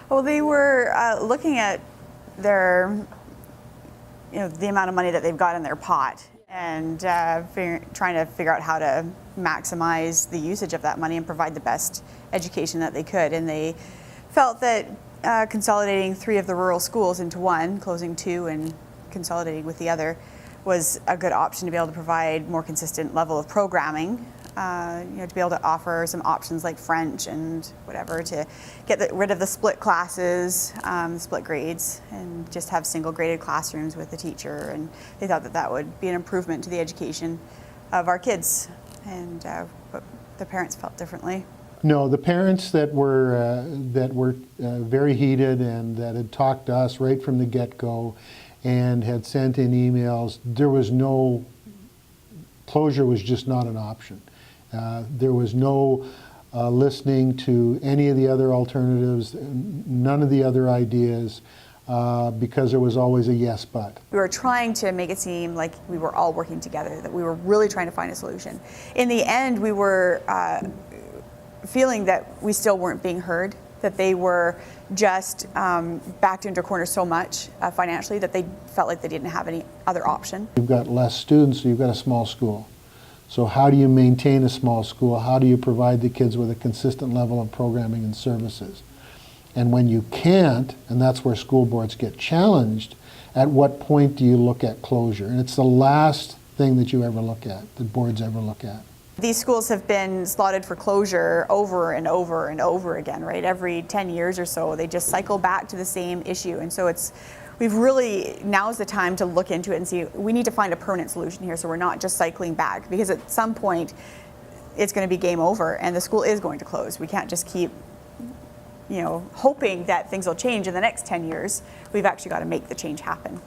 Well, they were looking at their, the amount of money that they've got in their pot and trying to figure out how to maximize the usage of that money and provide the best education that they could. And they felt that consolidating 3 of the rural schools into one, closing 2 and consolidating with the other, was a good option to be able to provide more consistent level of programming. To be able to offer some options like French and whatever to get rid of the split classes, split grades, and just have single graded classrooms with the teacher. And they thought that that would be an improvement to the education of our kids. And but the parents felt differently. No, the parents that were very heated and that had talked to us right from the get-go and had sent in emails, closure was just not an option. There was no listening to any of the other alternatives, none of the other ideas, because there was always a yes but. We were trying to make it seem like we were all working together, that we were really trying to find a solution. In the end, we were feeling that we still weren't being heard, that they were just backed into a corner so much financially that they felt like they didn't have any other option. You've got less students, so you've got a small school. So how do you maintain a small school? How do you provide the kids with a consistent level of programming and services? And when you can't, and that's where school boards get challenged, at what point do you look at closure? And it's the last thing that you ever look at, that boards ever look at. These schools have been slotted for closure over and over and over again, right? Every 10 years or so, they just cycle back to the same issue. And so now's the time to look into it and see, we need to find a permanent solution here so we're not just cycling back, because at some point it's going to be game over and the school is going to close. We can't just keep, hoping that things will change in the next 10 years. We've actually got to make the change happen.